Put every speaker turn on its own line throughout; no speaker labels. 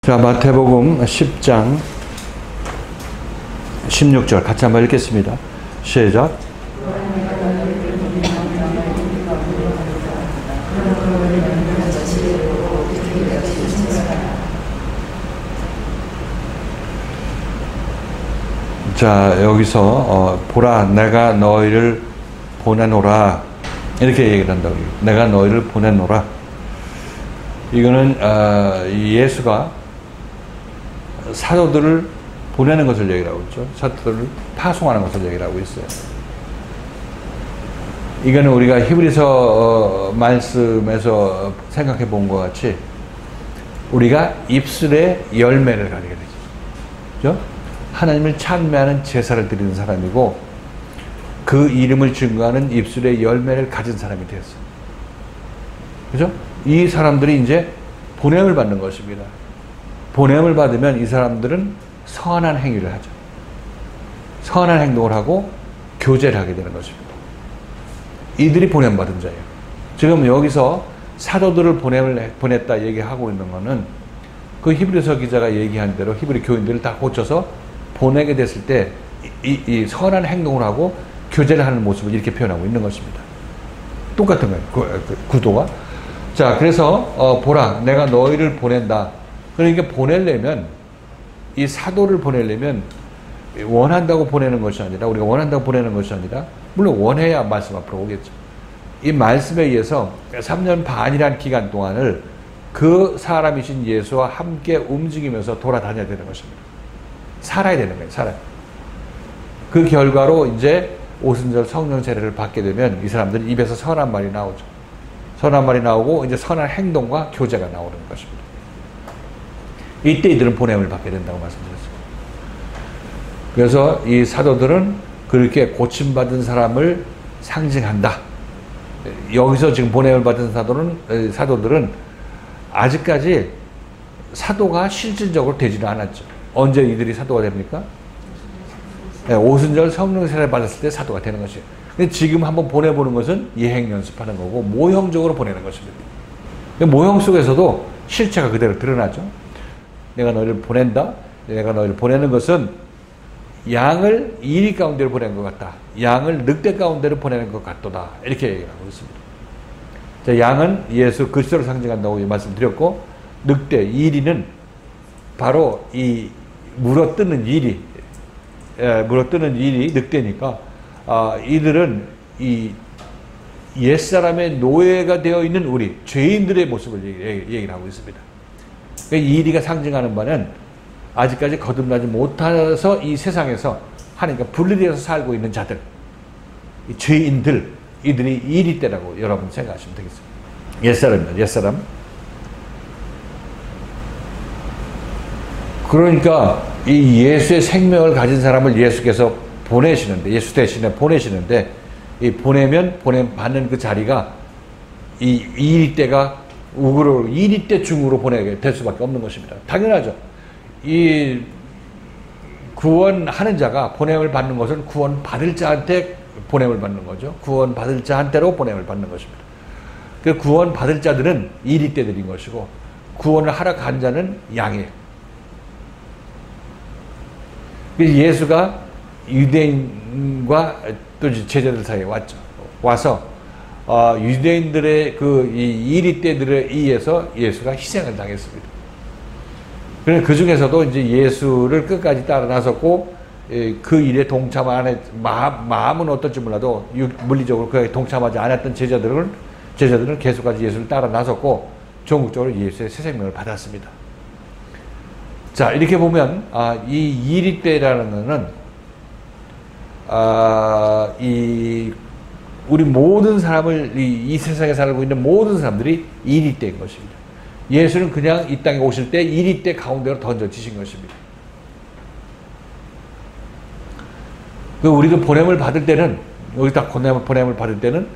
자, 마태복음 10장 16절 같이 한번 읽겠습니다. 시작. 자, 여기서 보라 내가 너희를 보내노라 이렇게 얘기를 한다고. 내가 너희를 보내노라. 이거는 예수가 사도들을 보내는 것을 얘기를 하고 있죠. 사도들을 파송하는 것을 얘기를 하고 있어요. 이거는 우리가 히브리서 말씀에서 생각해 본 것 같이 우리가 입술에 열매를 가지게 되죠. 그죠? 하나님을 찬미하는 제사를 드리는 사람이고 그 이름을 증거하는 입술에 열매를 가진 사람이 되었어요. 그죠? 이 사람들이 이제 보냄을 받는 것입니다. 보냄을 받으면 이 사람들은 선한 행위를 하죠. 선한 행동을 하고 교제를 하게 되는 것입니다. 이들이 보냄받은 자예요. 지금 여기서 사도들을 보냈다 얘기하고 있는 것은 그 히브리서 기자가 얘기한 대로 히브리 교인들을 다 고쳐서 보내게 됐을 때 이 선한 행동을 하고 교제를 하는 모습을 이렇게 표현하고 있는 것입니다. 똑같은 거예요. 구도가. 자, 그래서 보라 내가 너희를 보낸다. 그러니까 보내려면 이 사도를 보내려면 원한다고 보내는 것이 아니라 우리가 원한다고 보내는 것이 아니라 물론 원해야 말씀 앞으로 오겠죠. 이 말씀에 의해서 3년 반이라는 기간 동안을 그 사람이신 예수와 함께 움직이면서 돌아다녀야 되는 것입니다. 살아야 되는 거예요. 살아요. 그 결과로 이제 오순절 성령 세례를 받게 되면 이 사람들은 입에서 선한 말이 나오죠. 선한 말이 나오고 이제 선한 행동과 교제가 나오는 것입니다. 이때 이들은 보냄을 받게 된다고 말씀드렸습니다. 그래서 이 사도들은 그렇게 고침받은 사람을 상징한다. 여기서 지금 보냄을 받은 사도들은 아직까지 사도가 실질적으로 되지는 않았죠. 언제 이들이 사도가 됩니까? 네, 오순절 성령 세례를 받았을 때 사도가 되는 것이에요. 근데 지금 한번 보내보는 것은 예행 연습하는 거고 모형적으로 보내는 것입니다. 모형 속에서도 실체가 그대로 드러나죠. 내가 너희를 보낸다. 내가 너희를 보내는 것은 양을 이리 가운데로 보내는 것 같다. 양을 늑대 가운데로 보내는 것 같도다. 이렇게 얘기를 하고 있습니다. 자, 양은 예수 그리스도를 상징한다고 말씀드렸고 늑대, 이리는 바로 이 물어뜯는 이리, 늑대니까 이들은 이 옛사람의 노예가 되어 있는 우리 죄인들의 모습을 얘기를 하고 있습니다. 이 이리가 상징하는 바는 아직까지 거듭나지 못해서 이 세상에서 하나님과 분리되어서 살고 있는 자들, 이 죄인들, 이들이 이리 때라고 여러분 생각하시면 되겠습니다. 옛사람입니다. 옛사람. 그러니까 이 예수의 생명을 가진 사람을 예수께서 보내시는데, 예수 대신에 보내시는데, 이 보내면 받는 그 자리가 이 이리 때가 우그로 이리 때 중으로 보내게 될 수밖에 없는 것입니다. 당연하죠. 이 구원하는 자가 보냄을 받는 것은 구원 받을 자한테 보냄을 받는 거죠. 구원 받을 자한테로 보냄을 받는 것입니다. 그 구원 받을 자들은 이리 때들인 것이고 구원을 하러 간 자는 양이에요. 예수가 유대인과 또 제자들 사이에 왔죠. 와서 유대인들의 그 이리 때들에 의해서 예수가 희생을 당했습니다. 그래서 그 중에서도 이제 예수를 끝까지 따라 나섰고 그 일에 동참 안 했, 마음은 어떨지 몰라도 물리적으로 그에 동참하지 않았던 제자들은 계속까지 예수를 따라 나섰고 전국적으로 예수의 새 생명을 받았습니다. 자, 이렇게 보면 이 이리 때라는 것은 우리 모든 사람을 이 세상에 살고 있는 모든 사람들이 이리 때인 것입니다. 예수는 그냥 이 땅에 오실 때 이리 때 가운데로 던져지신 것입니다. 우리도 보냄을 받을 때는 여기 딱 보냄을 받을 때는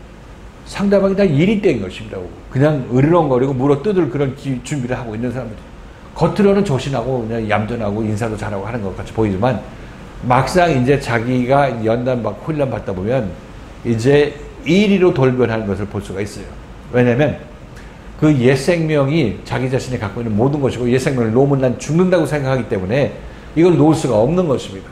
상대방이 다 이리 때인 것입니다. 그냥 으르렁거리고 물어뜯을 그런 준비를 하고 있는 사람들. 겉으로는 조신하고 그냥 얌전하고 인사도 잘하고 하는 것 같이 보이지만 막상 이제 자기가 연단받고 훈련받다 보면 이제 이리로 돌변하는 것을 볼 수가 있어요. 왜냐하면 그 옛 생명이 자기 자신이 갖고 있는 모든 것이고 옛 생명을 놓으면 난 죽는다고 생각하기 때문에 이걸 놓을 수가 없는 것입니다.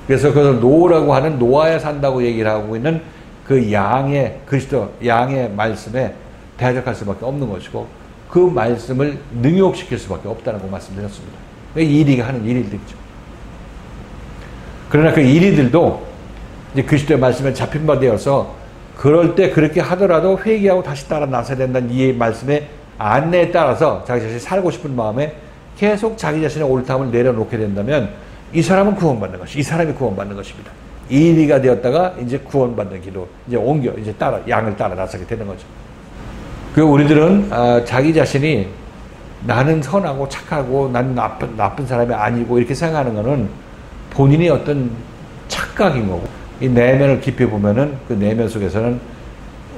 그래서 그것을 놓으라고 하는 놓아야 산다고 얘기를 하고 있는 그 양의 그리스도 양의 말씀에 대적할 수밖에 없는 것이고 그 말씀을 능욕시킬 수밖에 없다고 말씀드렸습니다. 이리가 하는 일들이죠. 그러나 그 일이들도 이제 그리스도의 말씀에 잡힌 바 되어서 그럴 때 그렇게 하더라도 회개하고 다시 따라 나서야 된다는 이 말씀의 안내에 따라서 자기 자신이 살고 싶은 마음에 계속 자기 자신의 옳다함을 내려놓게 된다면 이 사람은 구원받는 것이 이 사람이 구원받는 것입니다. 이리가 되었다가 이제 구원받는 길로 이제 옮겨 이제 따라 양을 따라 나서게 되는 거죠. 그 우리들은 자기 자신이 나는 선하고 착하고 나는 나쁜 사람이 아니고 이렇게 생각하는 것은 본인이 어떤 착각인 거고 이 내면을 깊이 보면은 그 내면 속에서는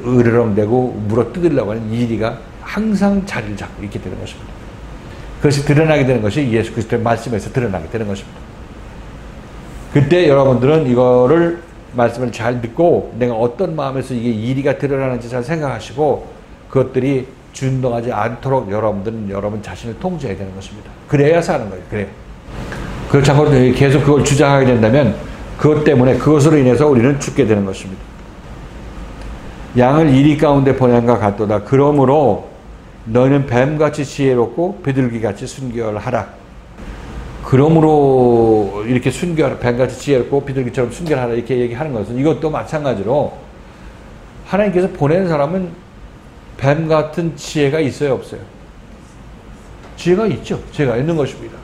으르렁대고 물어뜯으려고 하는 이리가 항상 자리를 잡고 있게 되는 것입니다. 그것이 드러나게 되는 것이 예수 그리스도의 말씀에서 드러나게 되는 것입니다. 그때 여러분들은 이거를 말씀을 잘 듣고 내가 어떤 마음에서 이게 이리가 드러나는지 잘 생각하시고 그것들이 준동하지 않도록 여러분들은 여러분 자신을 통제해야 되는 것입니다. 그래야 사는 거예요. 그래요. 그렇지 않고 계속 그걸 주장하게 된다면 그것 때문에 그것으로 인해서 우리는 죽게 되는 것입니다. 양을 이리 가운데 보낸과 같도다. 그러므로 너희는 뱀같이 지혜롭고 비둘기같이 순결하라. 그러므로 이렇게 뱀같이 지혜롭고 비둘기처럼 순결하라 이렇게 얘기하는 것은 이것도 마찬가지로 하나님께서 보내는 사람은 뱀 같은 지혜가 있어요, 없어요? 지혜가 있죠. 지혜가 있는 것입니다.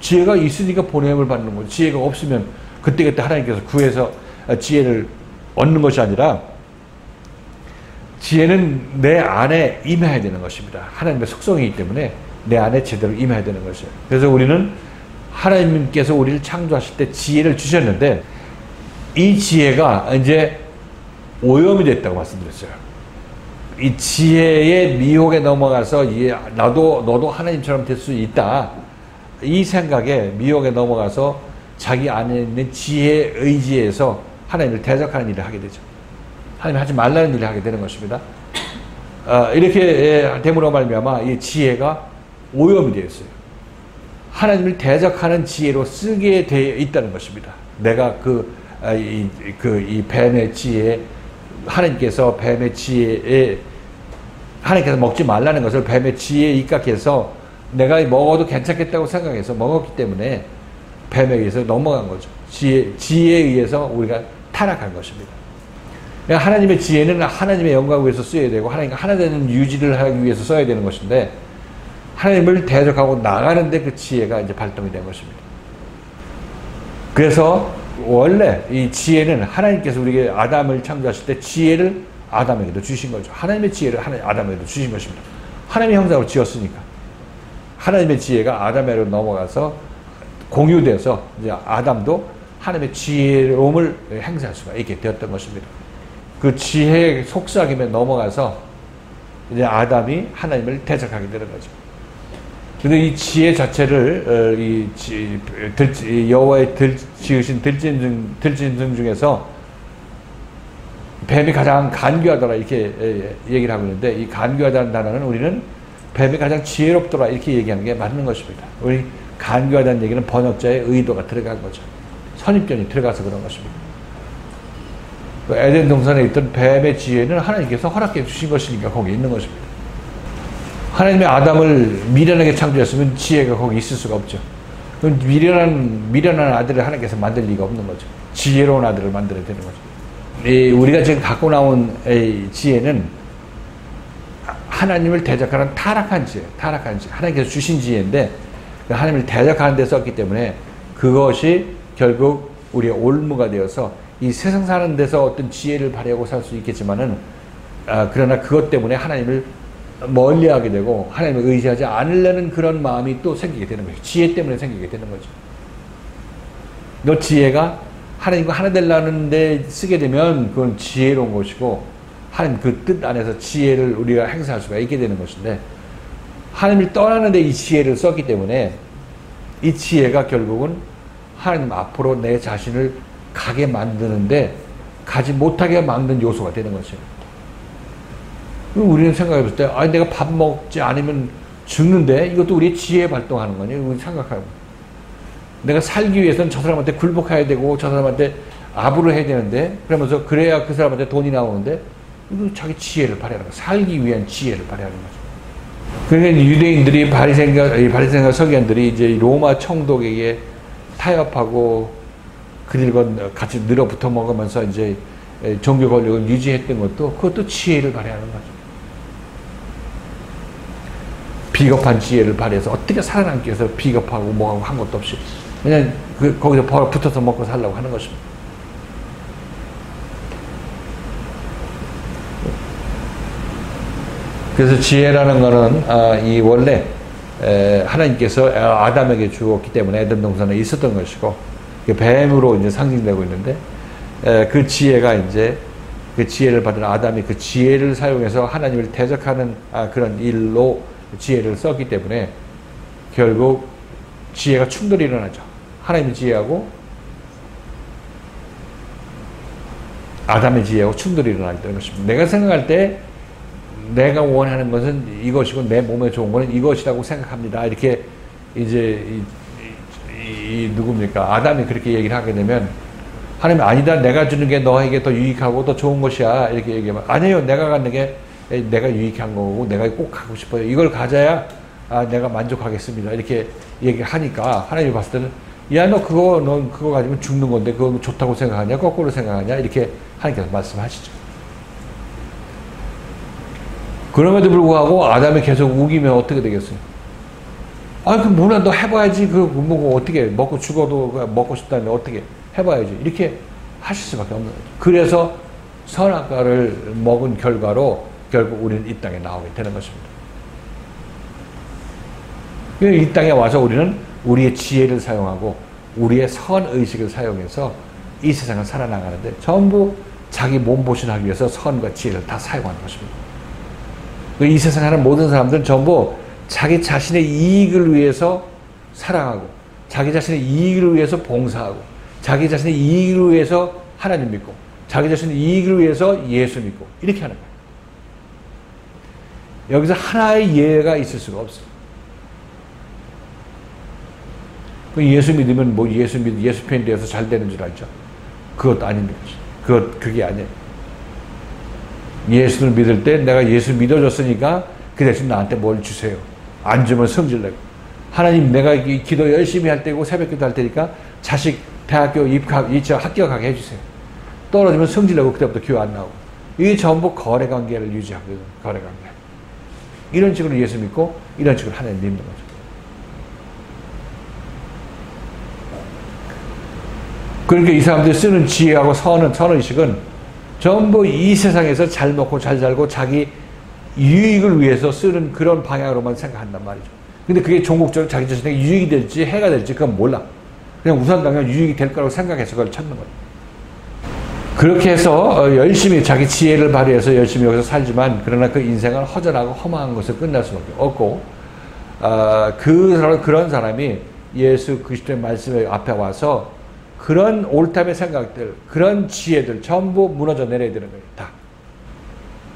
지혜가 있으니까 보냄을 받는 거죠. 지혜가 없으면 그때그때 하나님께서 구해서 지혜를 얻는 것이 아니라 지혜는 내 안에 임해야 되는 것입니다. 하나님의 속성이기 때문에 내 안에 제대로 임해야 되는 것이에요. 그래서 우리는 하나님께서 우리를 창조하실 때 지혜를 주셨는데 이 지혜가 이제 오염이 됐다고 말씀드렸어요. 이 지혜의 미혹에 넘어가서 너도 하나님처럼 될 수 있다. 이 생각에 미혹에 넘어가서 자기 안에 있는 지혜의 의지에서 하나님을 대적하는 일을 하게 되죠. 하나님 하지 말라는 일을 하게 되는 것입니다. 이렇게 됨으로 말미암아 이 지혜가 오염이 되어 있어요. 하나님을 대적하는 지혜로 쓰게 되어 있다는 것입니다. 내가 이 뱀의 지혜, 하나님께서 뱀의 지혜에 하나님께서 먹지 말라는 것을 뱀의 지혜에 입각해서 내가 먹어도 괜찮겠다고 생각해서 먹었기 때문에 뱀에 의해서 넘어간 거죠. 지혜에 의해서 우리가 타락한 것입니다. 그러니까 하나님의 지혜는 하나님의 영광을 위해서 써야 되고 하나님과 하나 되는 유지를 하기 위해서 써야 되는 것인데 하나님을 대적하고 나가는데 그 지혜가 이제 발동이 된 것입니다. 그래서 원래 이 지혜는 하나님께서 우리에게 아담을 창조하실 때 지혜를 아담에게도 주신 거죠. 하나님의 지혜를 아담에게도 주신 것입니다. 하나님의 형상으로 지었으니까. 하나님의 지혜가 아담에게로 넘어가서 공유돼서 이제 아담도 하나님의 지혜로움을 행사할 수가 있게 되었던 것입니다. 그 지혜의 속삭임에 넘어가서 이제 아담이 하나님을 대적하게 되는 거죠. 근데 이 지혜 자체를 여호와의 지으신 들짐승 중에서 뱀이 가장 간교하더라 이렇게 얘기를 하고 있는데 이 간교하다는 단어는 우리는 뱀이 가장 지혜롭더라 이렇게 얘기하는 게 맞는 것입니다. 우리 간교하다는 얘기는 번역자의 의도가 들어간 거죠. 선입견이 들어가서 그런 것입니다. 에덴 동산에 있던 뱀의 지혜는 하나님께서 허락해 주신 것이니까 거기 있는 것입니다. 하나님의 아담을 미련하게 창조했으면 지혜가 거기 있을 수가 없죠. 그럼 미련한 아들을 하나님께서 만들 리가 없는 거죠. 지혜로운 아들을 만들어야 되는 거죠. 우리가 지금 갖고 나온 지혜는 하나님을 대적하는 타락한 지혜, 하나님께서 주신 지혜인데 하나님을 대적하는 데 썼기 때문에 그것이 결국 우리의 올무가 되어서 이 세상 사는 데서 어떤 지혜를 발휘하고 살 수 있겠지만은 그러나 그것 때문에 하나님을 멀리하게 되고 하나님을 의지하지 않으려는 그런 마음이 또 생기게 되는 거죠. 지혜 때문에 생기게 되는 거죠. 너 지혜가 하나님과 하나 되려는 데 쓰게 되면 그건 지혜로운 것이고 하나님 그 뜻 안에서 지혜를 우리가 행사할 수가 있게 되는 것인데 하나님을 떠나는 데 이 지혜를 썼기 때문에 이 지혜가 결국은 하나님 앞으로 내 자신을 가게 만드는데 가지 못하게 만든 요소가 되는 것이에요. 우리는 생각해 볼 때, 아, 내가 밥 먹지 않으면 죽는데 이것도 우리의 지혜 발동하는 거니? 우리 생각하고. 내가 살기 위해서는 저 사람한테 굴복해야 되고 저 사람한테 아부를 해야 되는데 그러면서 그래야 그 사람한테 돈이 나오는데 이거 자기 지혜를 발휘하는 거야. 살기 위한 지혜를 발휘하는 거죠. 그러니까 유대인들이 바리새인과 서기관들이 이제 로마 총독에게 타협하고 그들과 같이 늘어붙어 먹으면서 이제 종교 권력을 유지했던 것도 그것도 지혜를 발휘하는 거죠. 비겁한 지혜를 발휘해서 어떻게 살아남기 위해서 비겁하고 뭐하고 한 것도 없이 그냥 거기서 붙어서 먹고 살려고 하는 것입니다. 그래서 지혜라는 거는 이 원래 하나님께서 아담에게 주었기 때문에 에덴 동산에 있었던 것이고 뱀으로 이제 상징되고 있는데 그 지혜가 이제 그 지혜를 받은 아담이 그 지혜를 사용해서 하나님을 대적하는 그런 일로 지혜를 썼기 때문에 결국 지혜가 충돌이 일어나죠. 하나님의 지혜하고 아담의 지혜하고 충돌이 일어나기 때문에 그렇습니다. 내가 생각할 때 내가 원하는 것은 이것이고 내 몸에 좋은 것은 이것이라고 생각합니다. 이렇게 이제 누굽니까? 아담이 그렇게 얘기를 하게 되면 하나님 아니다. 내가 주는 게 너에게 더 유익하고 더 좋은 것이야. 이렇게 얘기하면 아니에요. 내가 갖는 게 내가 유익한 거고 내가 꼭 갖고 싶어요. 이걸 가져야 내가 만족하겠습니다. 이렇게 얘기하니까 하나님이 봤을 때는 야, 넌 그거 가지면 죽는 건데 그거 좋다고 생각하냐? 거꾸로 생각하냐? 이렇게 하나님께서 말씀하시죠. 그럼에도 불구하고 아담이 계속 우기면 어떻게 되겠어요? 그 뭐나 너 해봐야지. 뭐 어떻게 먹고 죽어도 먹고 싶다면 어떻게 해봐야지. 이렇게 하실 수밖에 없는 거죠. 그래서 선악과를 먹은 결과로 결국 우리는 이 땅에 나오게 되는 것입니다. 이 땅에 와서 우리는 우리의 지혜를 사용하고 우리의 선의식을 사용해서 이 세상을 살아나가는데 전부 자기 몸보신하기 위해서 선과 지혜를 다 사용하는 것입니다. 이 세상에 사는 모든 사람들은 전부 자기 자신의 이익을 위해서 사랑하고 자기 자신의 이익을 위해서 봉사하고 자기 자신의 이익을 위해서 하나님 믿고 자기 자신의 이익을 위해서 예수 믿고 이렇게 하는 거예요. 여기서 하나의 예가 있을 수가 없어요. 예수 믿으면 뭐 예수 편이 되어서 잘 되는 줄 알죠. 그것도 아닙니다. 그게 아니에요. 예수를 믿을 때 내가 예수 믿어줬으니까 그 대신 나한테 뭘 주세요. 안 주면 성질내고. 하나님 내가 기도 열심히 할 때고 새벽 기도 할 테니까 자식 대학교 합격하게 해주세요. 떨어지면 성질내고 그때부터 교회 안 나오고. 이게 전부 거래관계를 유지하거든요. 거래관계. 이런 식으로 예수 믿고 이런 식으로 하나님 믿는 거죠. 그러니까 이 사람들이 쓰는 지혜하고 선의식은 전부 이 세상에서 잘 먹고 잘 살고 자기 유익을 위해서 쓰는 그런 방향으로만 생각한단 말이죠. 근데 그게 종국적으로 자기 자신에게 유익이 될지 해가 될지 그건 몰라. 그냥 우선 당연 유익이 될 거라고 생각해서 그걸 찾는 거예요. 그렇게 해서 열심히 자기 지혜를 발휘해서 열심히 여기서 살지만 그러나 그 인생은 허전하고 허망한 것에 끝날 수밖에 없고 그런 사람이 예수 그리스도의 말씀 앞에 와서 그런 옳다의 생각들, 그런 지혜들 전부 무너져 내려야 되는 거예요. 다.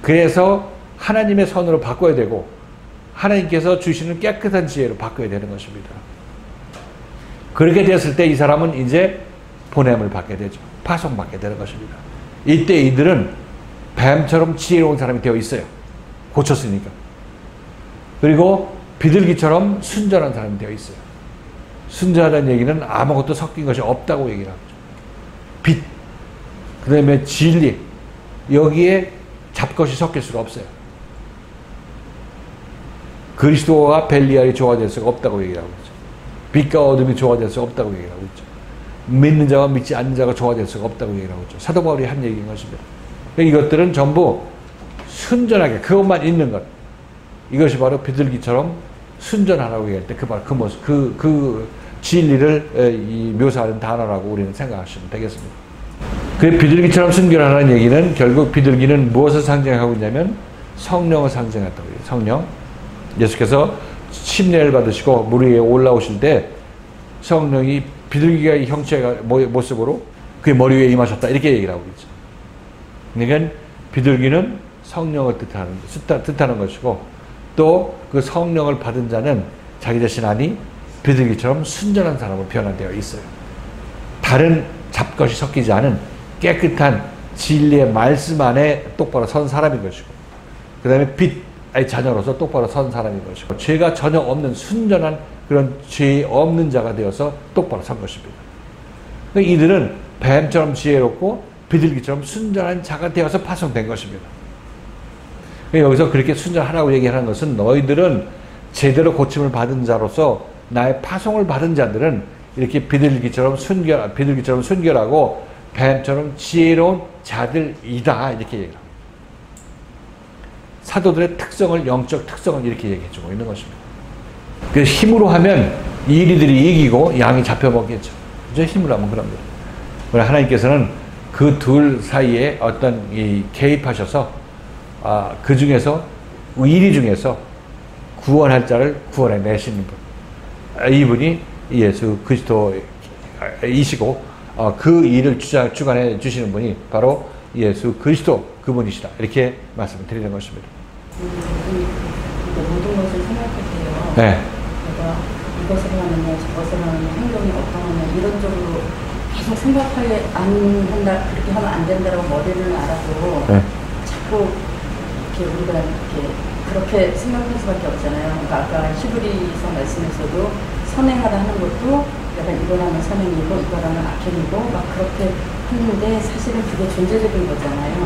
그래서 하나님의 선으로 바꿔야 되고 하나님께서 주시는 깨끗한 지혜로 바꿔야 되는 것입니다. 그렇게 됐을 때 이 사람은 이제 보냄을 받게 되죠. 파송받게 되는 것입니다. 이때 이들은 뱀처럼 지혜로운 사람이 되어 있어요. 고쳤으니까. 그리고 비둘기처럼 순전한 사람이 되어 있어요. 순전하다는 얘기는 아무것도 섞인 것이 없다고 얘기를 하죠. 빛, 그 다음에 진리, 여기에 잡것이 섞일 수가 없어요. 그리스도와 벨리알이 조화될 수가 없다고 얘기를 하고 있죠. 빛과 어둠이 조화될 수가 없다고 얘기를 하고 있죠. 믿는 자와 믿지 않는 자가 조화될 수가 없다고 얘기를 하고 있죠. 사도 바울이 한 얘기인 것입니다. 이것들은 전부 순전하게 그것만 있는 것. 이것이 바로 비둘기처럼 순전하라고 얘기할 때 바로 그 모습, 그 진리를 묘사하는 단어라고 우리는 생각하시면 되겠습니다. 그 비둘기처럼 순결하라는 얘기는 결국 비둘기는 무엇을 상징하고 있냐면 성령을 상징했다고 해요. 성령. 예수께서 침례를 받으시고 물 위에 올라오실 때 성령이 비둘기가 형체가 모습으로 그의 머리 위에 임하셨다. 이렇게 얘기를 하고 있죠. 그러니까 비둘기는 성령을 뜻하는 것이고, 또 그 성령을 받은 자는 자기 자신 안이 비둘기처럼 순전한 사람으로 변화되어 있어요. 다른 잡것이 섞이지 않은 깨끗한 진리의 말씀 안에 똑바로 선 사람인 것이고, 그 다음에 빛의 자녀로서 똑바로 선 사람인 것이고, 죄가 전혀 없는 순전한 그런 죄 없는 자가 되어서 똑바로 선 것입니다. 그러니까 이들은 뱀처럼 지혜롭고 비둘기처럼 순전한 자가 되어서 파송된 것입니다. 여기서 그렇게 순전하라고 얘기하는 것은, 너희들은 제대로 고침을 받은 자로서 나의 파송을 받은 자들은 이렇게 비둘기처럼 순결하고 뱀처럼 지혜로운 자들이다, 이렇게 얘기합니다. 사도들의 특성을, 영적 특성을 이렇게 얘기해주고 있는 것입니다. 그래서 힘으로 하면 이리들이 이기고 양이 잡혀먹겠죠. 그죠? 힘으로 하면 그럽니다. 그러나 하나님께서는 그 둘 사이에 어떤 개입하셔서 그 중에서, 이리 중에서 구원할 자를 구원해 내시는 분, 이분이 예수 그리스도이시고, 그 일을 주관해 주시는 분이 바로 예수 그리스도 그분이시다, 이렇게 말씀을 드리는 것입니다.
모든 것을 생각할 때요.
네.
내가 이것을 하느냐 저것을 하느냐 행동이 어떠느냐 이런 쪽으로 계속 생각하게 안 한다, 그렇게 하면 안 된다라고 머리를 알아도
네.
자꾸 이렇게 우리가 이렇게 그렇게 생각할 수밖에 없잖아요. 그러니까 아까 히브리서 말씀에서도 선행하라 하는 것도 약간 이거라면 선행이고 이거라면 악행이고 막 그렇게 했는데, 사실은 그게 존재적인 거잖아요.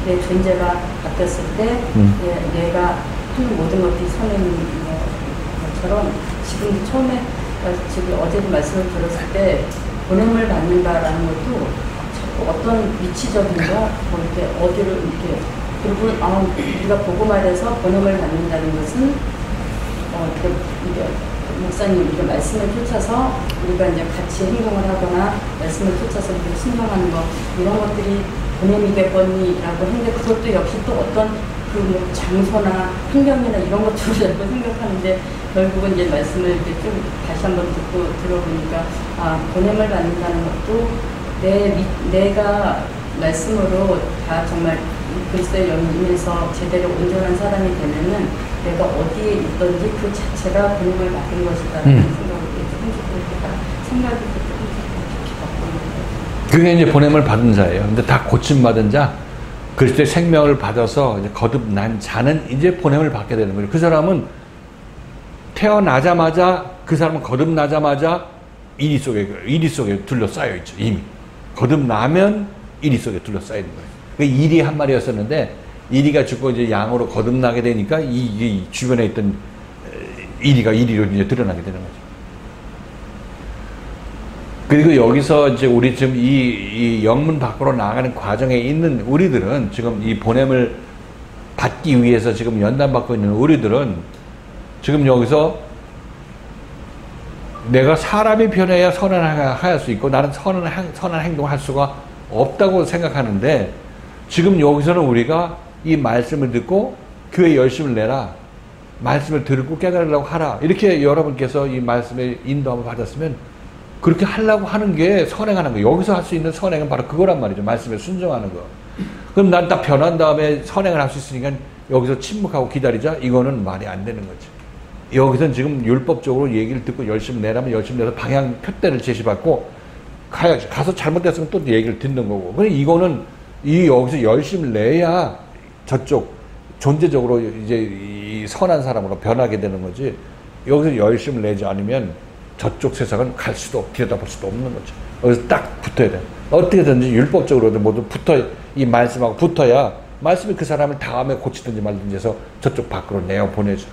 내 존재가 바뀌었을 때 내가 하는 모든 것들이 선행인 것처럼, 지금 처음에 지금 어제도 말씀을 들었을 때 보냄을 받는다라는 것도 자꾸 어떤 위치적인 거, 뭐 이렇게 어디를 이렇게, 그리고 우리가 보고 말해서 보냄을 받는다는 것은 이게 목사님 이렇게 말씀을 쫓아서 우리가 이제 같이 행동을 하거나 말씀을 쫓아서 이렇게 순종하는 것, 이런 것들이 보냄이겠거니라고 했는데, 그것도 역시 또 어떤 뭐 장소나 환경이나 이런 것들을 자꾸 생각하는데, 결국은 이제 말씀을 이렇게 좀 다시 한번 듣고 들어보니까 보냄을 받는다는 것도 내가 말씀으로 다 정말 그리스도의 영이 임해서 제대로 온전한 사람이 되면은 내가 어디에 있든지 그 자체가 보냄을 받은 것이다라는 생각을 조금씩 생각이 조금씩 바꾸는 거예요.
그게 이제 보냄을 받은 자예요. 근데 다 고침받은 자, 그리스도의 생명을 받아서 이제 거듭난 자는 이제 보냄을 받게 되는 거예요. 그 사람은 태어나자마자, 그 사람은 거듭나자마자 이리 속에 둘러싸여 있죠. 이미 거듭나면 이리 속에 둘러싸이는 거예요. 그 이리 한 마리였었는데, 이리가 죽고 이제 양으로 거듭나게 되니까 이 주변에 있던 이리로 이제 드러나게 되는 거죠. 그리고 여기서 이제 우리 지금 이 영문 밖으로 나가는 과정에 있는 우리들은, 지금 이 보냄을 받기 위해서 지금 연단받고 있는 우리들은, 지금 여기서 내가 사람이 변해야 선할 수 있고 나는 선한 행동을 할 수가 없다고 생각하는데, 지금 여기서는 우리가 이 말씀을 듣고 교회 열심을 내라, 말씀을 듣고 깨달으려고 하라, 이렇게 여러분께서 이 말씀의 인도함을 받았으면 그렇게 하려고 하는 게 선행하는 거예요. 여기서 할 수 있는 선행은 바로 그거란 말이죠. 말씀에 순종하는 거. 그럼 난 딱 변한 다음에 선행을 할 수 있으니까 여기서 침묵하고 기다리자, 이거는 말이 안 되는 거죠. 여기서는 지금 율법적으로 얘기를 듣고 열심히 내라면 열심히 내서 방향 표대를 제시받고 가야지. 가서 잘못됐으면 또 얘기를 듣는 거고. 근데 이거는 여기서 열심히 내야 저쪽 존재적으로 이제 이 선한 사람으로 변하게 되는 거지, 여기서 열심히 내지 않으면 저쪽 세상은 갈 수도 들여다볼 수도 없는 거죠. 여기서 딱 붙어야 돼. 어떻게든지 율법적으로도 모두 이 말씀하고 붙어야 말씀이 그 사람을 다음에 고치든지 말든지 해서 저쪽 밖으로 내어 보내죠.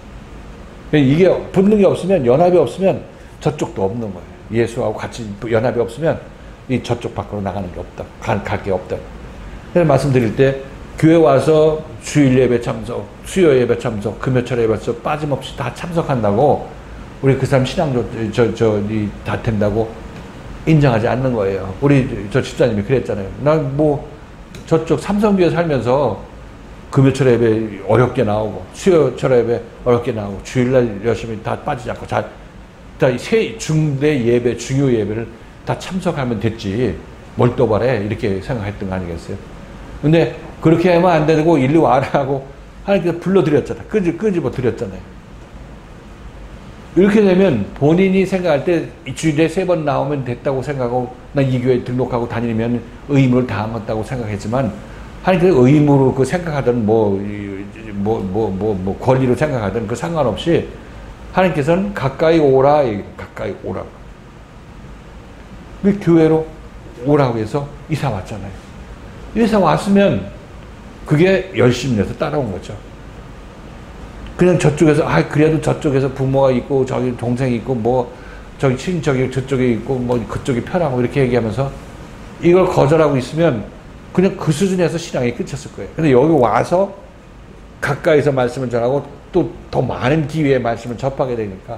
이게 붙는 게 없으면, 연합이 없으면 저쪽도 없는 거예요. 예수하고 같이 연합이 없으면 이 저쪽 밖으로 나가는 게 없다. 갈 게 없다. 그래서 말씀드릴 때 교회 와서 주일 예배 참석, 수요 예배 참석, 금요철 예배 참석 빠짐없이 다 참석한다고 우리 그 사람 신앙 다 된다고 인정하지 않는 거예요. 우리 저 집사님이 그랬잖아요. 난 뭐 저쪽 삼성교회 살면서 금요철 예배 어렵게 나오고 수요철 예배 어렵게 나오고 주일날 열심히 다 빠지지 않고 다 세 중대 예배, 중요 예배를 다 참석하면 됐지 뭘 또 바래, 이렇게 생각했던 거 아니겠어요? 근데 그렇게 하면 안 되고 일로 와라 하고 하나님께서 불러드렸잖아. 끄집어 드렸잖아요. 이렇게 되면 본인이 생각할 때 주일에 3번 나오면 됐다고 생각하고 난 이 교회에 등록하고 다니면 의무를 다하겠다고 생각했지만 하나님께서 의무로 그 생각하던 권리로 생각하던 그 상관없이 하나님께서는 가까이 오라, 가까이 오라고. 그 교회로 오라고 해서 이사 왔잖아요. 이사 왔으면 그게 열심히 해서 따라온 거죠. 그냥 저쪽에서, 그래도 저쪽에서 부모가 있고, 저기 동생이 있고, 뭐, 저기 친척이 저쪽에 있고, 뭐, 그쪽이 편하고, 이렇게 얘기하면서 이걸 거절하고 있으면 그냥 그 수준에서 신앙이 끝쳤을 거예요. 근데 여기 와서 가까이서 말씀을 전하고 또 더 많은 기회의 말씀을 접하게 되니까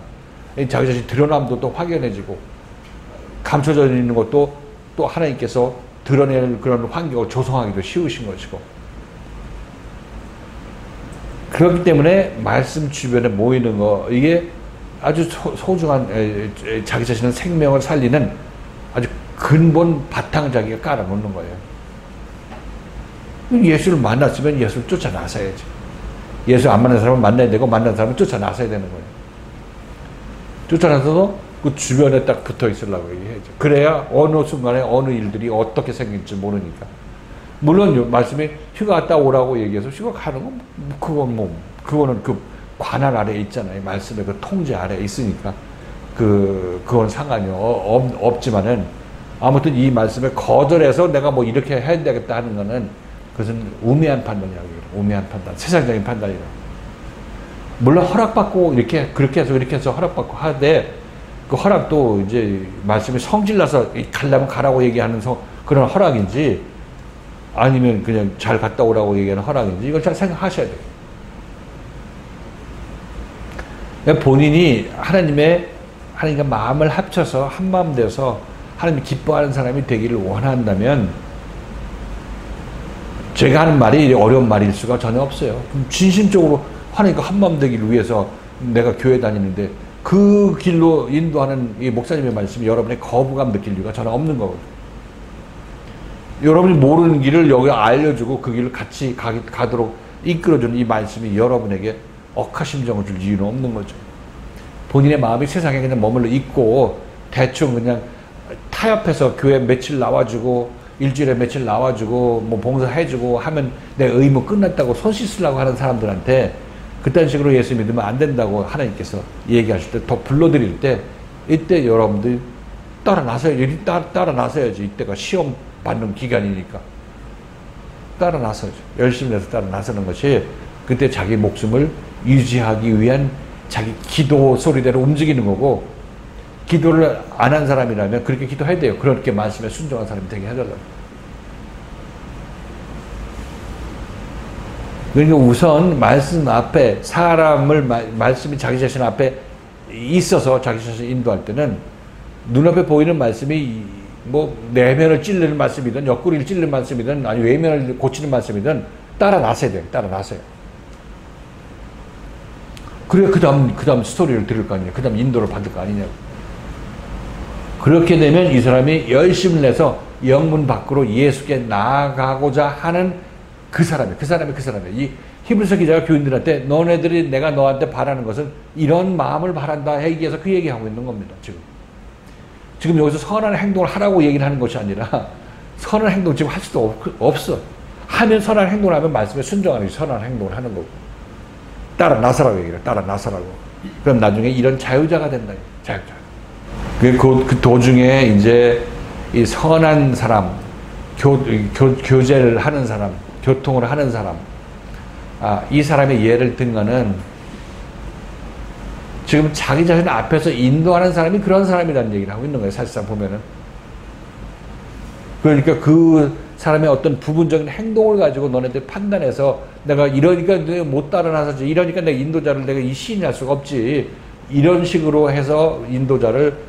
자기 자신 드러남도 또 확연해지고 감춰져 있는 것도 또 하나님께서 드러낼 그런 환경을 조성하기도 쉬우신 것이고 그렇기 때문에 말씀 주변에 모이는 거 이게 아주 소중한 자기 자신의 생명을 살리는 아주 근본 바탕자기가 깔아놓는 거예요. 예수를 만났으면 예수를 쫓아 나서야지. 예수 안 만난 사람은 만나야 되고 만난 사람은 쫓아 나서야 되는 거예요. 쫓아 나서서 그 주변에 딱 붙어 있으려고 얘기해야죠. 그래야 어느 순간에 어느 일들이 어떻게 생길지 모르니까. 물론 말씀에 휴가 갔다 오라고 얘기해서 휴가 가는 건 그거는 그 관할 아래에 있잖아요. 말씀의 그 통제 아래에 있으니까 그건 상관이 없지만은 아무튼 이 말씀에 거절해서 내가 뭐 이렇게 해야 되겠다 하는 거는 그것은 우매한 판단이라고 해요. 우매한 판단, 세상적인 판단이라고. 물론 허락받고 그렇게 해서 허락받고 하되 그 허락도 이제 말씀이 성질나서 가려면 가라고 얘기하는 그런 허락인지 아니면 그냥 잘 갔다 오라고 얘기하는 허락인지 이걸 잘 생각하셔야 돼요. 본인이 하나님과 마음을 합쳐서 한 마음 돼서 하나님이 기뻐하는 사람이 되기를 원한다면 제가 하는 말이 어려운 말일 수가 전혀 없어요. 진심적으로 하나님과 한 마음 되기를 위해서 내가 교회 다니는데 그 길로 인도하는 이 목사님의 말씀이 여러분의 거부감 느낄 이유가 전혀 없는 거거든요. 여러분이 모르는 길을 여기 알려주고 그 길을 같이 가도록 이끌어주는 이 말씀이 여러분에게 억하심정을 줄 이유는 없는 거죠. 본인의 마음이 세상에 그냥 머물러 있고 대충 그냥 타협해서 교회 며칠 나와주고 일주일에 며칠 나와주고 뭐 봉사해주고 하면 내 의무 끝났다고 손 씻으려고 하는 사람들한테 그딴 식으로 예수 믿으면 안 된다고 하나님께서 얘기하실 때 더 불러드릴 때 이때 여러분들이 따라 나서야지. 이때가 시험 받는 기간이니까 따라 나서야죠. 열심히 해서 따라 나서는 것이 그때 자기 목숨을 유지하기 위한 자기 기도 소리대로 움직이는 거고 기도를 안 한 사람이라면 그렇게 기도해야 돼요. 그렇게 말씀에 순종한 사람이 되게 해달라고. 그러니까 우선 말씀 앞에 말씀이 자기 자신 앞에 있어서 자기 자신 인도할 때는 눈앞에 보이는 말씀이 뭐 내면을 찔르는 말씀이든 옆구리를 찔르는 말씀이든 아니 외면을 고치는 말씀이든 따라 나서야 돼요. 따라 나서요. 그래야 그 다음 스토리를 들을 거 아니에요. 그 다음 인도를 받을 거 아니냐고. 그렇게 되면 이 사람이 열심을 내서 영문 밖으로 예수께 나아가고자 하는 그 사람이에요. 이 히브리서 기자가 교인들한테 너네들이 내가 너한테 바라는 것은 이런 마음을 바란다 얘기해서 그 얘기하고 있는 겁니다. 지금 여기서 선한 행동을 하라고 얘기를 하는 것이 아니라 선한 행동 지금 할 수도 없어. 하면 선한 행동을 하면 말씀에 순종하는 게 선한 행동을 하는 거고. 따라 나서라고 얘기를 따라 나서라고. 그럼 나중에 이런 자유자가 된다. 자유자. 그 도중에 이제 이 선한 사람, 교제를 하는 사람, 교통을 하는 사람, 이 사람의 예를 든 거는 지금 자기 자신 앞에서 인도하는 사람이 그런 사람이라는 얘기를 하고 있는 거예요. 사실상 보면은. 그러니까 그 사람의 어떤 부분적인 행동을 가지고 너네들 판단해서 내가 이러니까 내가 못 따라 나서지, 이러니까 내가 인도자를 내가 이 시인할 수가 없지, 이런 식으로 해서 인도자를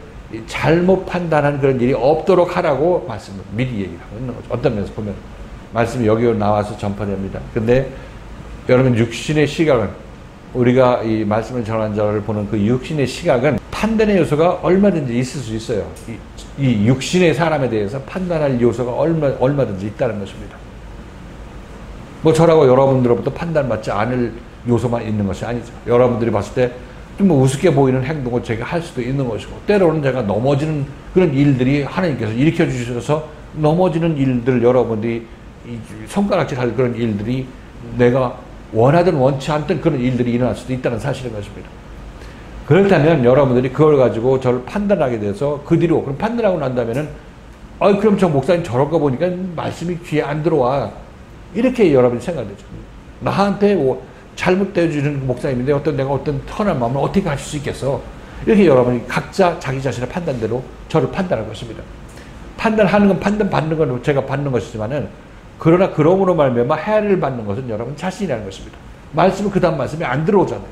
잘못 판단하는 그런 일이 없도록 하라고 말씀을 미리 얘기를 하고 있는 거죠. 어떤 면에서 보면 말씀이 여기로 나와서 전파됩니다. 근데 여러분 육신의 시각은 우리가 이 말씀을 전한 자를 보는 그 육신의 시각은 판단의 요소가 얼마든지 있을 수 있어요. 이 육신의 사람에 대해서 판단할 요소가 얼마든지 있다는 것입니다. 뭐 저라고 여러분들로부터 판단받지 않을 요소만 있는 것이 아니죠. 여러분들이 봤을 때 좀 뭐 우습게 보이는 행동을 제가 할 수도 있는 것이고, 때로는 제가 넘어지는 그런 일들이 하나님께서 일으켜 주셔서 넘어지는 일들, 여러분들이 손가락질 할 그런 일들이 내가 원하든 원치 않든 그런 일들이 일어날 수도 있다는 사실인 것입니다. 그렇다면 여러분들이 그걸 가지고 저를 판단하게 돼서 그 뒤로 그럼 판단하고 난다면은 그럼 저 목사님 저럴 거 보니까 말씀이 귀에 안 들어와, 이렇게 여러분이 생각되죠. 나한테 잘못되어주는 목사님인데 내가 어떤 선한 마음을 어떻게 하실 수 있겠어? 이렇게 여러분이 각자 자기 자신의 판단대로 저를 판단할 것입니다. 판단하는 건 판단받는 건 제가 받는 것이지만은, 그러나 그러므로 말미암아 해를 받는 것은 여러분 자신이라는 것입니다. 말씀은 그 다음 말씀이 안 들어오잖아요.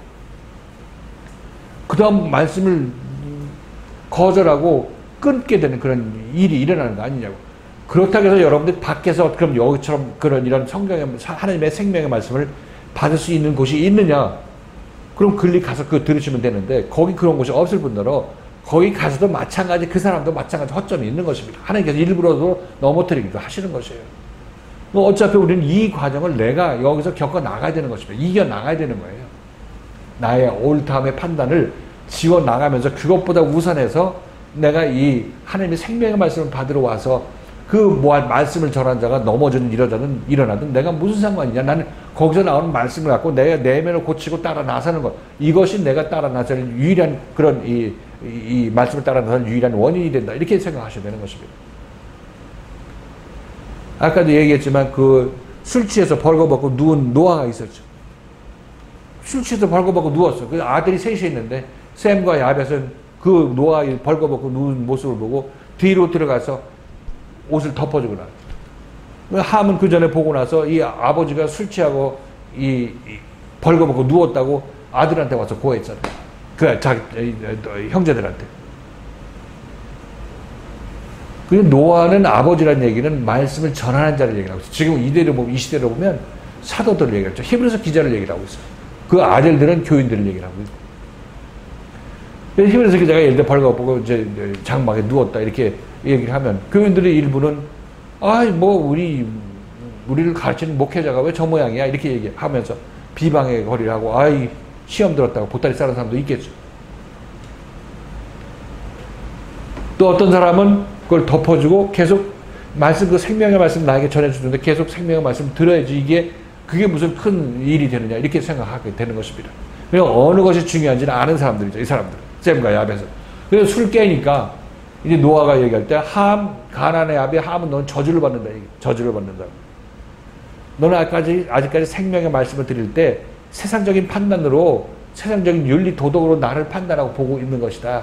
그 다음 말씀을 거절하고 끊게 되는 그런 일이 일어나는 거 아니냐고. 그렇다고 해서 여러분들 밖에서 그럼 여기처럼 그런 이런 성경의 하나님의 생명의 말씀을 받을 수 있는 곳이 있느냐? 그럼 글리 가서 그거 들으시면 되는데, 거기 그런 곳이 없을 뿐더러 거기 가서도 마찬가지, 그 사람도 마찬가지 허점이 있는 것입니다. 하나님께서 일부러도 넘어뜨리기도 하시는 것이에요. 어차피 우리는 이 과정을 내가 여기서 겪어 나가야 되는 것입니다. 이겨 나가야 되는 거예요. 나의 옳다함의 판단을 지워 나가면서 그것보다 우선해서 내가 이 하나님의 생명의 말씀을 받으러 와서 그 말씀을 전한 자가 넘어지는 일어나든 내가 무슨 상관이냐. 나는 거기서 나오는 말씀을 갖고 내 내면을 고치고 따라 나서는 것. 이것이 내가 따라 나서는 유일한 그런 이 말씀을 따라 나서는 유일한 원인이 된다. 이렇게 생각하셔야 되는 것입니다. 아까도 얘기했지만 술 취해서 벌거벗고 누운 노아가 있었죠. 술 취해서 벌거벗고 누웠어. 그 아들이 셋이 있는데 샘과 야벳은 그 노아가 벌거벗고 누운 모습을 보고 뒤로 들어가서 옷을 덮어주고 나. 함은 그 전에 보고 나서 이 아버지가 술 취하고 벌거벗고 누웠다고 아들한테 와서 고했잖아요. 자기 형제들한테. 그리고 노아는 아버지라는 얘기는 말씀을 전하는 자를 얘기하고 있어요. 지금 이 시대로 보면 사도들을 얘기하죠. 히브리서 기자를 얘기를 하고 있어요. 그 아들들은 교인들을 얘기를 하고 있고. 히브리서 기자가 예를 들어 벌거벗고 이제 장막에 누웠다 이렇게 얘기를 하면, 교인들의 일부는 우리를 가르치는 목회자가 왜 저 모양이야 이렇게 얘기하면서 비방의 거리를 하고 시험 들었다고 보따리 싸는 사람도 있겠죠. 또 어떤 사람은 그걸 덮어주고 계속 그 생명의 말씀 나에게 전해주는데 계속 생명의 말씀 들어야지 그게 무슨 큰 일이 되느냐 이렇게 생각하게 되는 것입니다. 그러니까 어느 것이 중요한지는 아는 사람들이죠. 이 사람들 셈과 야벳은. 그래서 술 깨니까 이제 노아가 얘기할 때 가나안의 아비 함은 너는 저주를 받는다. 저주를 받는다. 너는 아직까지 생명의 말씀을 드릴 때 세상적인 판단으로, 세상적인 윤리 도덕으로 나를 판단하고 보고 있는 것이다.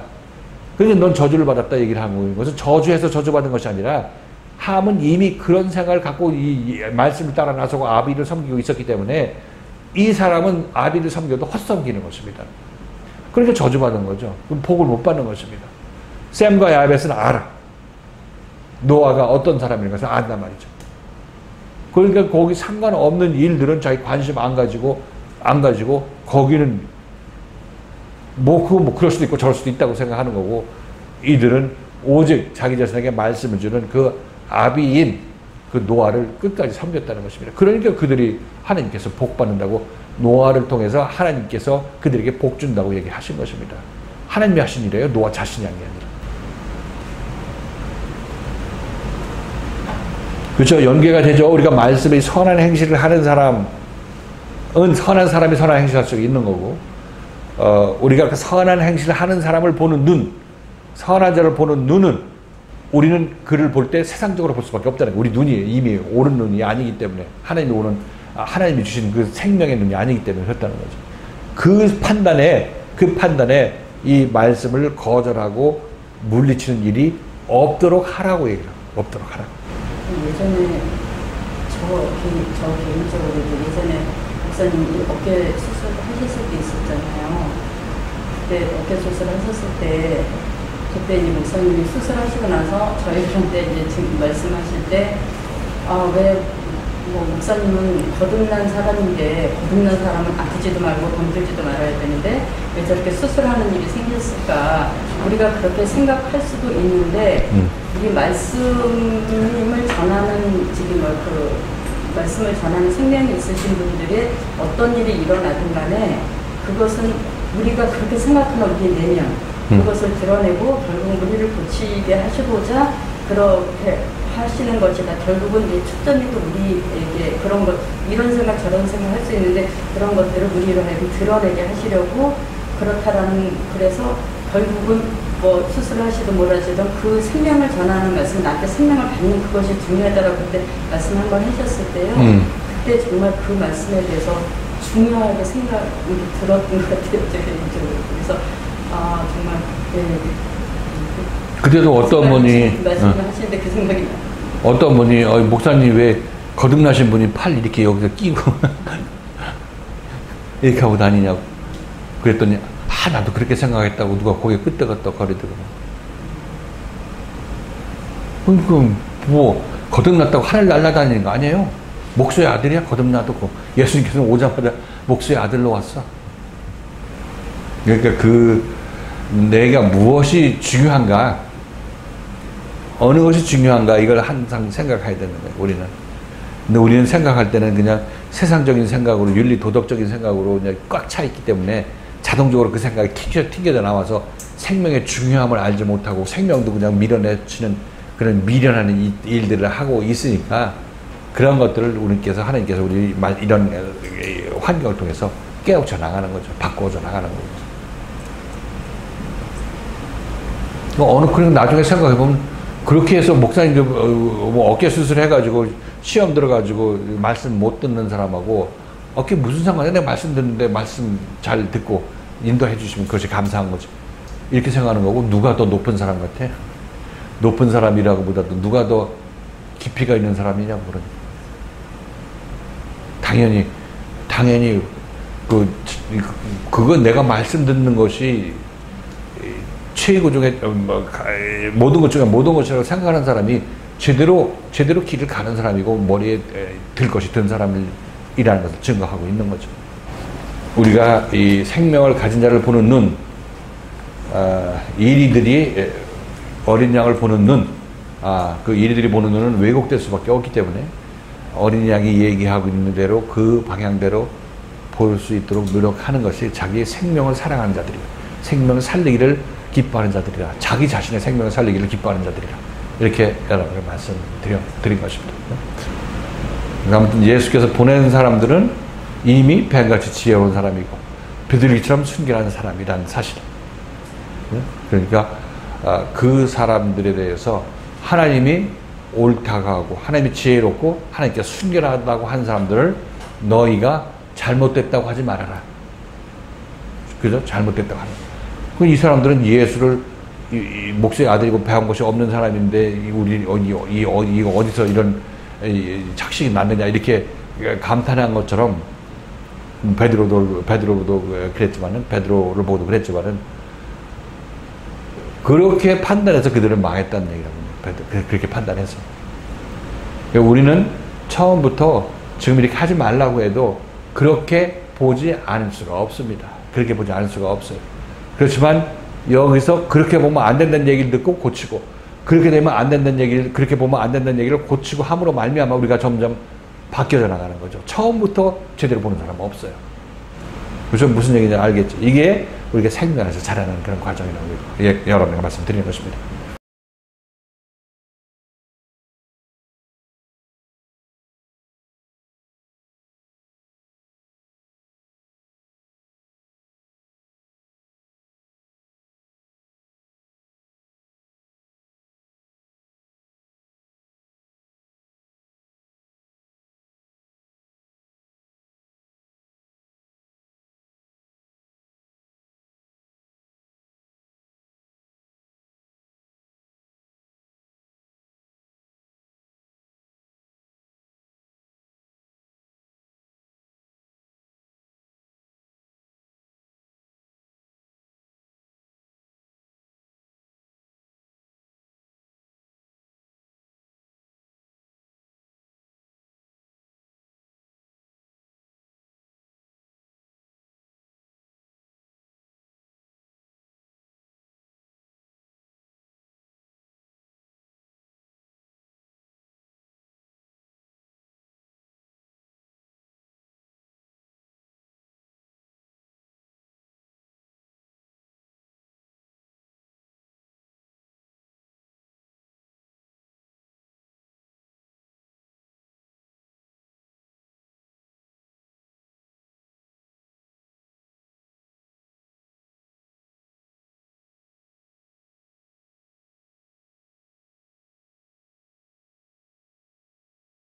그러니까 넌 저주를 받았다 얘기를 하는 거예요. 그것은 저주해서 저주받은 것이 아니라 함은 이미 그런 생각을 갖고 이 말씀을 따라 나서고 아비를 섬기고 있었기 때문에 이 사람은 아비를 섬겨도 헛섬기는 것입니다. 그러니까 저주받은 거죠. 그럼 복을 못 받는 것입니다. 셈과 야벳은 알아. 노아가 어떤 사람인 것을 안단 말이죠. 그러니까 거기 상관없는 일들은 자기 관심 안 가지고 거기는 그럴 수도 있고 저럴 수도 있다고 생각하는 거고, 이들은 오직 자기 자신에게 말씀을 주는 그 아비인 그 노아를 끝까지 섬겼다는 것입니다. 그러니까 그들이 하나님께서 복 받는다고, 노아를 통해서 하나님께서 그들에게 복 준다고 얘기하신 것입니다. 하나님이 하신 일이에요. 노아 자신이 한 게 아니라. 그렇죠. 연계가 되죠. 우리가 말씀의 선한 행실을 하는 사람은 선한 사람이 선한 행실을 할 수 있는 거고, 우리가 그 선한 행실을 하는 사람을 보는 눈, 선한 자를 보는 눈은 우리는 그를 볼 때 세상적으로 볼 수밖에 없다는 거예요. 우리 눈이 이미 옳은 눈이 아니기 때문에, 하나님이 주신 그 생명의 눈이 아니기 때문에 그렇다는 거죠. 그 판단에 이 말씀을 거절하고 물리치는 일이 없도록 하라고 얘기를 합니다. 없도록 하라고.
예전에 저 개인적으로 예전에 목사님이 어깨 수술하셨을 때 있었잖아요. 그때 어깨 수술하셨을 때 그때 이제 목사님이 수술하시고 나서 저희들한테 이제 지금 말씀하실 때 목사님은 거듭난 사람인데 거듭난 사람은 아프지도 말고 건들지도 말아야 되는데 왜 저렇게 수술하는 일이 생겼을까? 우리가 그렇게 생각할 수도 있는데 우리 말씀을 전하는 지금 말씀을 전하는 생명이 있으신 분들의 어떤 일이 일어나든 간에 그것은 우리가 그렇게 생각하는 우리 내면 그것을 드러내고 결국 우리를 고치게 하시고자 그렇게 하시는 것이다. 결국은 이제 초점이 또 우리에게 그런 것, 이런 생각 저런 생각 할 수 있는데 그런 것들을 우리로 하여금 드러내게 하시려고 그렇다라는, 그래서 결국은 뭐 수술을 하시든 뭘 하시든 그 생명을 전하는 말씀, 나한테 생명을 받는 그것이 중요하다라고 그때 말씀 한번 하셨을 때요. 그때 정말 그 말씀에 대해서 중요하게 생각이 들었던 것 같아요. 그래서 아 정말 네.
그때도 어떤 분이
말씀을 하시는데 그 생각이 나요.
어떤 분이 목사님 왜 거듭나신 분이 팔 이렇게 여기서 끼고 이렇게 하고 다니냐고 그랬더니 나도 그렇게 생각했다고 누가 고개 끄덕끄덕 거리더라고. 그럼 뭐 거듭났다고 하늘 날아다니는 거 아니에요. 목수의 아들이야. 거듭나도 예수님께서 오자마자 목수의 아들로 왔어. 그러니까 내가 무엇이 중요한가, 어느 것이 중요한가, 이걸 항상 생각해야 되는 거예요, 우리는. 근데 우리는 생각할 때는 그냥 세상적인 생각으로, 윤리 도덕적인 생각으로 그냥 꽉 차 있기 때문에 자동적으로 그 생각이 튕겨져 나와서 생명의 중요함을 알지 못하고 생명도 그냥 밀어내치는 그런 미련하는 일들을 하고 있으니까 그런 것들을 하나님께서 우리 이런 환경을 통해서 깨우쳐 나가는 거죠. 바꿔줘 나가는 거죠. 그리고 나중에 생각해보면 그렇게 해서 목사님들 뭐 어깨 수술해가지고 시험 들어가지고 말씀 못 듣는 사람하고 어깨 무슨 상관이야? 내가 말씀 듣는데 말씀 잘 듣고 인도해 주시면 그것이 감사한 거지. 이렇게 생각하는 거고, 누가 더 높은 사람 같아? 높은 사람이라고 보다도 누가 더 깊이가 있는 사람이냐고 그러니. 당연히 그건 내가 말씀 듣는 것이 최고 중에 모든 것 중에 모든 것이라고 생각하는 사람이 제대로 길을 가는 사람이고 머리에 들 것이 든 사람이라는 것을 증거하고 있는 거죠. 우리가 이 생명을 가진 자를 보는 눈, 이리들이 어린 양을 보는 눈, 그 이리들이 보는 눈은 왜곡될 수밖에 없기 때문에 어린 양이 얘기하고 있는 대로 그 방향대로 볼 수 있도록 노력하는 것이 자기의 생명을 사랑하는 자들이라, 생명을 살리기를 기뻐하는 자들이라, 자기 자신의 생명을 살리기를 기뻐하는 자들이라, 이렇게 여러분을 말씀드린 것입니다. 아무튼 예수께서 보낸 사람들은 이미 뱀같이 지혜로운 사람이고 비둘기처럼 순결한 사람이라는 사실. 그러니까 그 사람들에 대해서 하나님이 옳다고 하고 하나님이 지혜롭고 하나님께서 순결하다고 한 사람들을 너희가 잘못됐다고 하지 말아라. 그죠? 잘못됐다고 하는. 이 사람들은 예수를 목수의 아들이고 배운 것이 없는 사람인데 우리 어디서 이런 착식이 났느냐 이렇게 감탄한 것처럼 베드로를 보고도 그랬지만은 그렇게 판단해서 그들은 망했다는 얘기라고. 그렇게 판단해서. 우리는 처음부터 지금 이렇게 하지 말라고 해도 그렇게 보지 않을 수가 없습니다. 그렇게 보지 않을 수가 없어요. 그렇지만 여기서 그렇게 보면 안 된다는 얘기를 듣고 고치고, 그렇게 되면 안 된다는 얘기를, 그렇게 보면 안 된다는 얘기를 고치고 함으로 말미암아 우리가 점점 바뀌어져 나가는 거죠. 처음부터 제대로 보는 사람은 없어요. 그래서 무슨 얘기인지 알겠죠. 이게 우리가 생명에서 자라나는 그런 과정이라고 여러분에게 말씀드리는 것입니다.